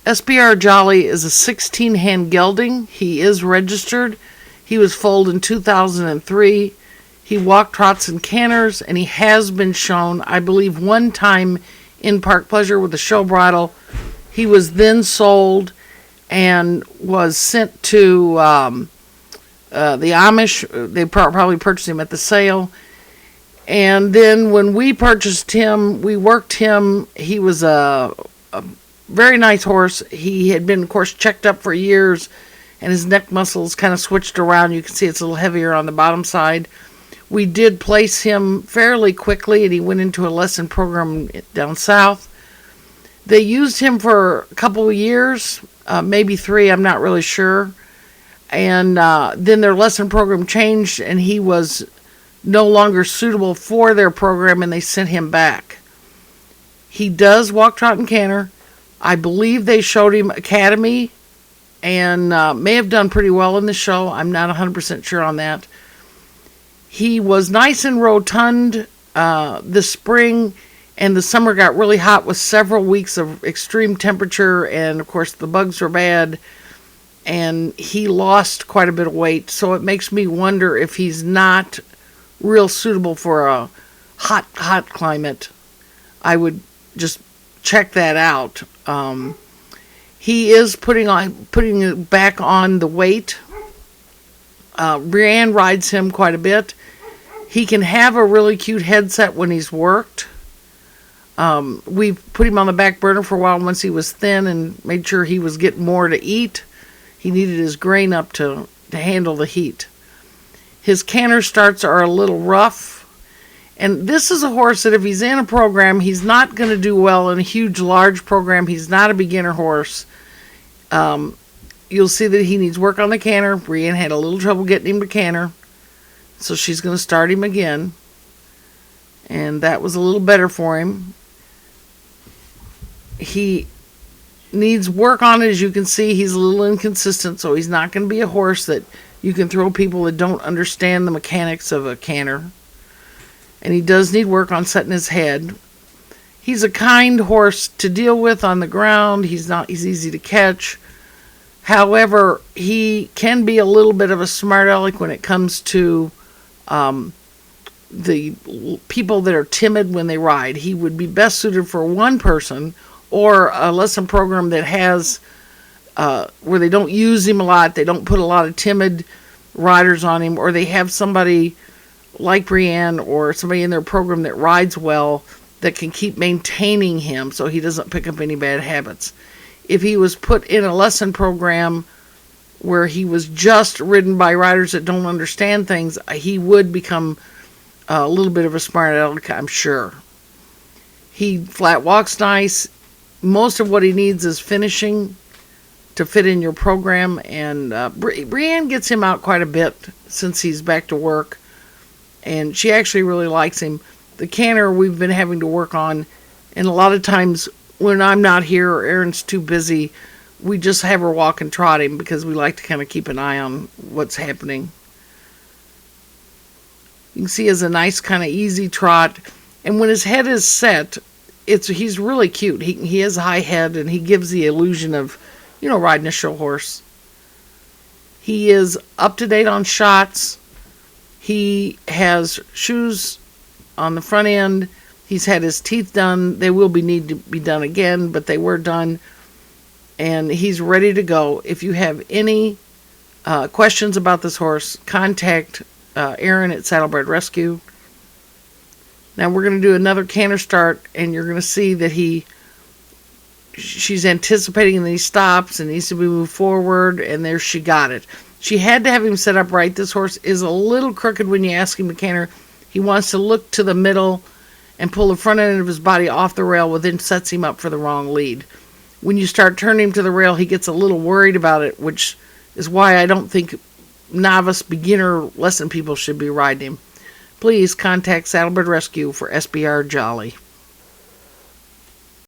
SBR Jolly is a 16-hand gelding. He is registered. He was foaled in 2003. He walked, trots, and canters, and he has been shown, I believe, one time in Park Pleasure with a show bridle. He was then sold and was sent to the Amish. They probably purchased him at the sale. And then when we purchased him, we worked him. He was a very nice horse. He had been, of course, checked up for years, and his neck muscles kind of switched around. You can see it's a little heavier on the bottom side. We did place him fairly quickly, and he went into a lesson program down south. They used him for a couple of years, maybe 3, I'm not really sure. And then their lesson program changed, and he was no longer suitable for their program, and they sent him back. He does walk, trot, and canter. I believe they showed him Academy, and may have done pretty well in the show. I'm not 100% sure on that. He was nice and rotund this spring, and the summer got really hot with several weeks of extreme temperature, and of course the bugs were bad, and he lost quite a bit of weight. So it makes me wonder if he's not real suitable for a hot climate. I would just check that out. He is putting back on the weight. Brianne rides him quite a bit. He can have a really cute headset when he's worked. We put him on the back burner for a while once he was thin and made sure he was getting more to eat. He needed his grain up to handle the heat. His canter starts are a little rough. And this is a horse that if he's in a program, he's not going to do well in a huge, large program. He's not a beginner horse. You'll see that he needs work on the canter. Brianne had a little trouble getting him to canter, so she's going to start him again. And that was a little better for him. He needs work on it. As you can see, he's a little inconsistent, so he's not going to be a horse that you can throw people that don't understand the mechanics of a canter. And he does need work on setting his head. He's a kind horse to deal with on the ground. He's easy to catch. However, he can be a little bit of a smart aleck when it comes to the people that are timid when they ride. He would be best suited for one person or a lesson program that has where they don't use him a lot. They don't put a lot of timid riders on him, or they have somebody like Brianne or somebody in their program that rides well that can keep maintaining him so he doesn't pick up any bad habits. If he was put in a lesson program where he was just ridden by riders that don't understand things, he would become a little bit of a smart aleck, I'm sure. He flat walks nice. Most of what he needs is finishing to fit in your program, and Brianne gets him out quite a bit since he's back to work, and she actually really likes him. The canter we've been having to work on, and a lot of times when I'm not here or Erin's too busy, we just have her walk and trot him because we like to kind of keep an eye on what's happening. You can see he has a nice kind of easy trot, and when his head is set, he's really cute. He has a high head, and he gives the illusion of, riding a show horse. He is up to date on shots. He has shoes on the front end. He's had his teeth done. They will need to be done again, but they were done. And he's ready to go. If you have any questions about this horse, contact Erin at Saddlebred Rescue. Now we're going to do another canter start, and you're going to see that she's anticipating that he stops and needs to be moved forward, and there she got it. She had to have him set up right. This horse is a little crooked when you ask him to canter. He wants to look to the middle and pull the front end of his body off the rail, which then sets him up for the wrong lead. When you start turning him to the rail, he gets a little worried about it, which is why I don't think novice, beginner lesson people should be riding him. Please contact Saddlebred Rescue for SBR Jolly.